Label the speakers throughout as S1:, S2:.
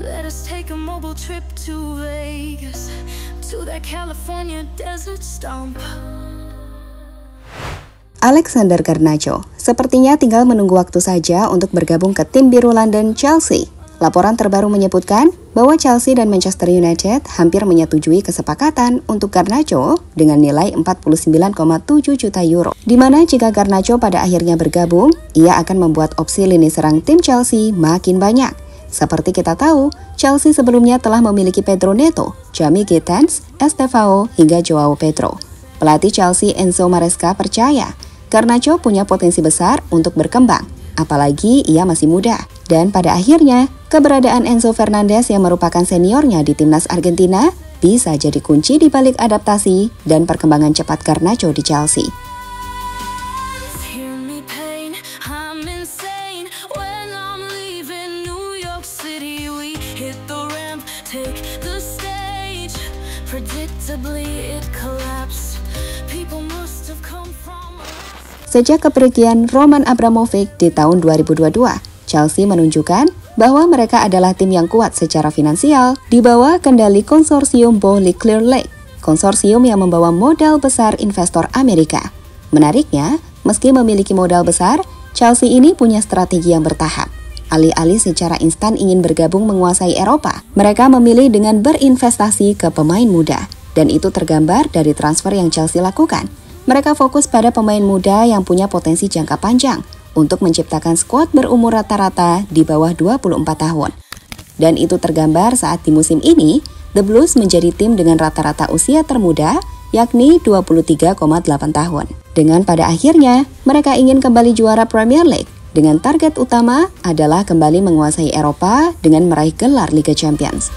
S1: Let us take a mobile trip to Vegas, to that California desert stomp.
S2: Alexander Garnacho sepertinya tinggal menunggu waktu saja untuk bergabung ke tim biru London Chelsea. Laporan terbaru menyebutkan bahwa Chelsea dan Manchester United hampir menyetujui kesepakatan untuk Garnacho dengan nilai 49,7 juta euro. Di mana jika Garnacho pada akhirnya bergabung, ia akan membuat opsi lini serang tim Chelsea makin banyak. Seperti kita tahu, Chelsea sebelumnya telah memiliki Pedro Neto, Jamie Gittens, Estevao, hingga Joao Pedro. Pelatih Chelsea Enzo Maresca percaya Garnacho punya potensi besar untuk berkembang, apalagi ia masih muda. Dan pada akhirnya, keberadaan Enzo Fernandez yang merupakan seniornya di timnas Argentina bisa jadi kunci di balik adaptasi dan perkembangan cepat Garnacho di Chelsea. Sejak kepergian Roman Abramovich di tahun 2022, Chelsea menunjukkan bahwa mereka adalah tim yang kuat secara finansial di bawah kendali konsorsium Bowley Clear Lake, konsorsium yang membawa modal besar investor Amerika. Menariknya, meski memiliki modal besar, Chelsea ini punya strategi yang bertahap. Alih-alih secara instan ingin bergabung menguasai Eropa, mereka memilih dengan berinvestasi ke pemain muda, dan itu tergambar dari transfer yang Chelsea lakukan. Mereka fokus pada pemain muda yang punya potensi jangka panjang untuk menciptakan skuad berumur rata-rata di bawah 24 tahun. Dan itu tergambar saat di musim ini, The Blues menjadi tim dengan rata-rata usia termuda, yakni 23,8 tahun. Dengan pada akhirnya, mereka ingin kembali juara Premier League, dengan target utama adalah kembali menguasai Eropa dengan meraih gelar Liga Champions.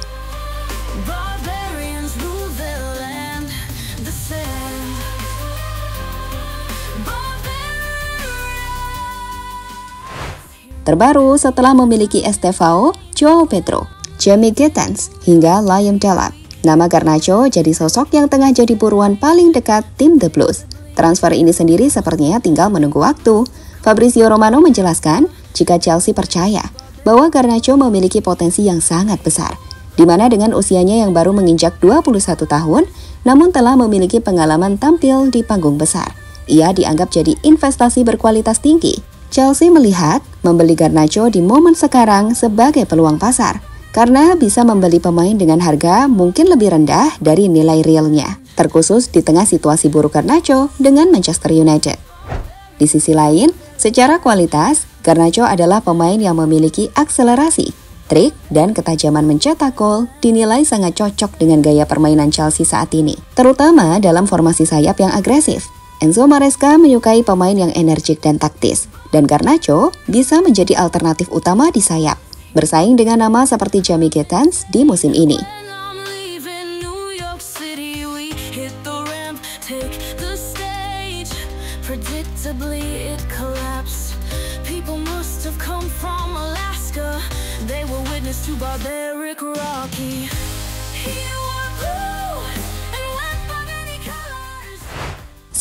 S2: Terbaru setelah memiliki Estevao, Joao Pedro, Jamie Gittens, hingga Liam Delap, nama Garnacho jadi sosok yang tengah jadi buruan paling dekat tim The Blues. Transfer ini sendiri sepertinya tinggal menunggu waktu. Fabrizio Romano menjelaskan jika Chelsea percaya bahwa Garnacho memiliki potensi yang sangat besar, di mana dengan usianya yang baru menginjak 21 tahun, namun telah memiliki pengalaman tampil di panggung besar. Ia dianggap jadi investasi berkualitas tinggi. Chelsea melihat membeli Garnacho di momen sekarang sebagai peluang pasar, karena bisa membeli pemain dengan harga mungkin lebih rendah dari nilai realnya, terkhusus di tengah situasi buruk Garnacho dengan Manchester United. Di sisi lain, secara kualitas, Garnacho adalah pemain yang memiliki akselerasi, trik, dan ketajaman mencetak gol dinilai sangat cocok dengan gaya permainan Chelsea saat ini, terutama dalam formasi sayap yang agresif. Enzo Maresca menyukai pemain yang energik dan taktis, dan Garnacho bisa menjadi alternatif utama di sayap, bersaing dengan nama seperti Jamie Gittens di musim ini.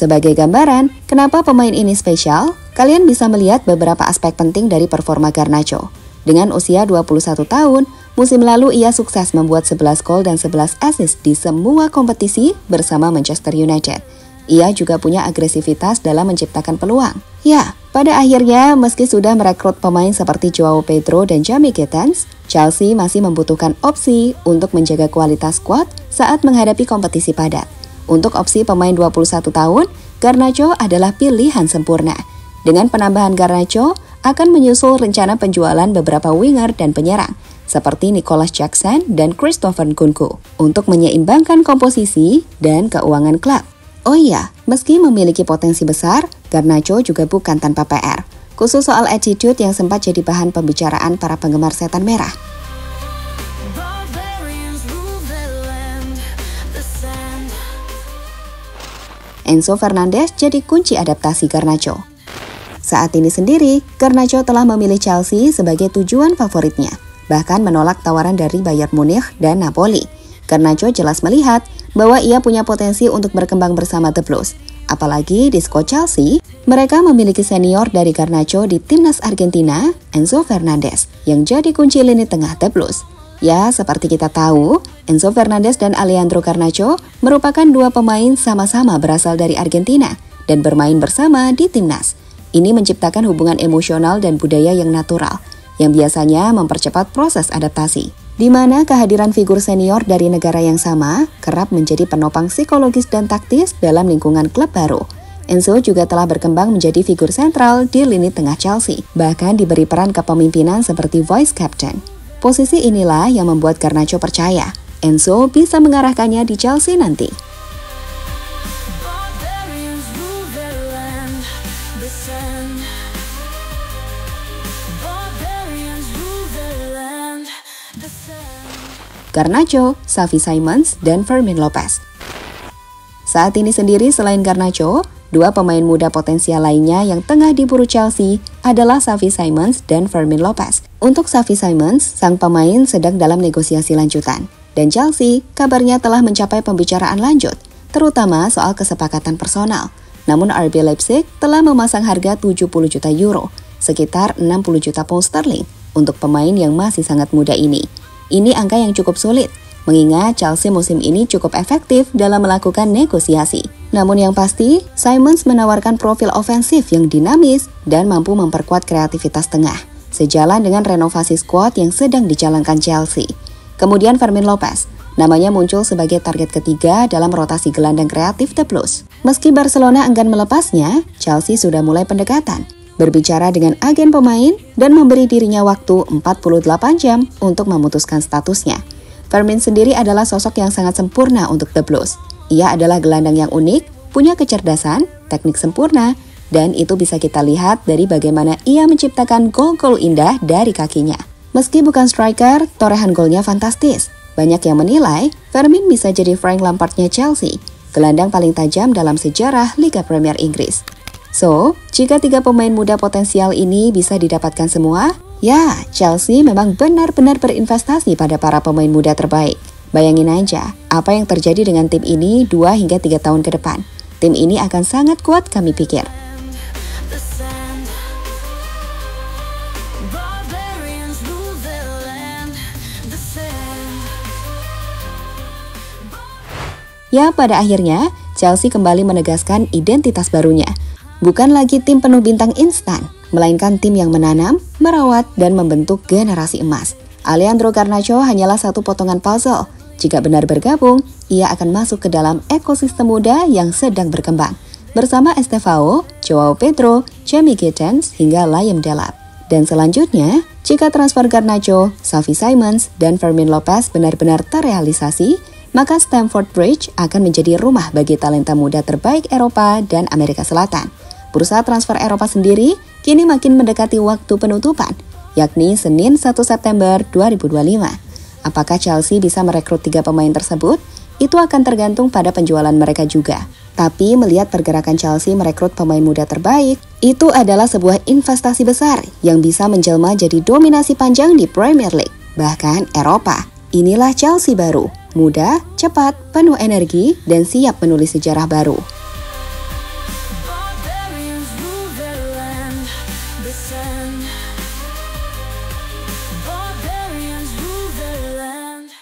S2: Sebagai gambaran, kenapa pemain ini spesial? Kalian bisa melihat beberapa aspek penting dari performa Garnacho. Dengan usia 21 tahun, musim lalu ia sukses membuat 11 gol dan 11 assist di semua kompetisi bersama Manchester United. Ia juga punya agresivitas dalam menciptakan peluang. Ya, pada akhirnya meski sudah merekrut pemain seperti Joao Pedro dan Jamie Gittens, Chelsea masih membutuhkan opsi untuk menjaga kualitas skuad saat menghadapi kompetisi padat. Untuk opsi pemain 21 tahun, Garnacho adalah pilihan sempurna. Dengan penambahan Garnacho, akan menyusul rencana penjualan beberapa winger dan penyerang, seperti Nicolas Jackson dan Christopher Nkunku, untuk menyeimbangkan komposisi dan keuangan klub. Oh iya, meski memiliki potensi besar, Garnacho juga bukan tanpa PR, khusus soal attitude yang sempat jadi bahan pembicaraan para penggemar setan merah. Enzo Fernandez jadi kunci adaptasi Garnacho. Saat ini sendiri, Garnacho telah memilih Chelsea sebagai tujuan favoritnya, bahkan menolak tawaran dari Bayern Munich dan Napoli. Garnacho jelas melihat bahwa ia punya potensi untuk berkembang bersama The Blues. Apalagi di skuad Chelsea, mereka memiliki senior dari Garnacho di timnas Argentina, Enzo Fernandez, yang jadi kunci lini tengah The Blues. Ya, seperti kita tahu, Enzo Fernandez dan Alejandro Garnacho merupakan dua pemain sama-sama berasal dari Argentina dan bermain bersama di timnas. Ini menciptakan hubungan emosional dan budaya yang natural, yang biasanya mempercepat proses adaptasi, di mana kehadiran figur senior dari negara yang sama kerap menjadi penopang psikologis dan taktis dalam lingkungan klub baru. Enzo juga telah berkembang menjadi figur sentral di lini tengah Chelsea, bahkan diberi peran kepemimpinan seperti vice captain. Posisi inilah yang membuat Garnacho percaya Enzo bisa mengarahkannya di Chelsea nanti. Garnacho, Xavi Simons, dan Fermin Lopez. Saat ini sendiri selain Garnacho, dua pemain muda potensial lainnya yang tengah diburu Chelsea adalah Xavi Simons dan Fermin Lopez. Untuk Xavi Simons, sang pemain sedang dalam negosiasi lanjutan. Dan Chelsea kabarnya telah mencapai pembicaraan lanjut, terutama soal kesepakatan personal. Namun RB Leipzig telah memasang harga 70 juta euro, sekitar 60 juta pound sterling, untuk pemain yang masih sangat muda ini. Ini angka yang cukup sulit, mengingat Chelsea musim ini cukup efektif dalam melakukan negosiasi. Namun yang pasti, Simons menawarkan profil ofensif yang dinamis dan mampu memperkuat kreativitas tengah, sejalan dengan renovasi skuad yang sedang dijalankan Chelsea. Kemudian Fermin Lopez, namanya muncul sebagai target ketiga dalam rotasi gelandang kreatif The Blues. Meski Barcelona enggan melepasnya, Chelsea sudah mulai pendekatan, berbicara dengan agen pemain dan memberi dirinya waktu 48 jam untuk memutuskan statusnya. Fermin sendiri adalah sosok yang sangat sempurna untuk The Blues. Ia adalah gelandang yang unik, punya kecerdasan, teknik sempurna, dan itu bisa kita lihat dari bagaimana ia menciptakan gol-gol indah dari kakinya. Meski bukan striker, torehan golnya fantastis. Banyak yang menilai Fermin bisa jadi Frank Lampardnya Chelsea, gelandang paling tajam dalam sejarah Liga Premier Inggris. So, jika tiga pemain muda potensial ini bisa didapatkan semua, ya, Chelsea memang benar-benar berinvestasi pada para pemain muda terbaik. Bayangin aja, apa yang terjadi dengan tim ini 2 hingga 3 tahun ke depan. Tim ini akan sangat kuat kami pikir. Ya, pada akhirnya, Chelsea kembali menegaskan identitas barunya. Bukan lagi tim penuh bintang instan, melainkan tim yang menanam, merawat, dan membentuk generasi emas. Alejandro Garnacho hanyalah satu potongan puzzle. Jika benar bergabung, ia akan masuk ke dalam ekosistem muda yang sedang berkembang, bersama Estevao, Joao Pedro, Jamie Gittens, hingga Liam Delap. Dan selanjutnya, jika transfer Garnacho, Xavi Simons, dan Fermin Lopez benar-benar terrealisasi, maka Stamford Bridge akan menjadi rumah bagi talenta muda terbaik Eropa dan Amerika Selatan. Bursa transfer Eropa sendiri kini makin mendekati waktu penutupan, yakni Senin 1 September 2025. Apakah Chelsea bisa merekrut 3 pemain tersebut? Itu akan tergantung pada penjualan mereka juga. Tapi melihat pergerakan Chelsea merekrut pemain muda terbaik, itu adalah sebuah investasi besar yang bisa menjelma jadi dominasi panjang di Premier League, bahkan Eropa. Inilah Chelsea baru, muda, cepat, penuh energi, dan siap menulis sejarah baru.
S1: Barbarians rule the land.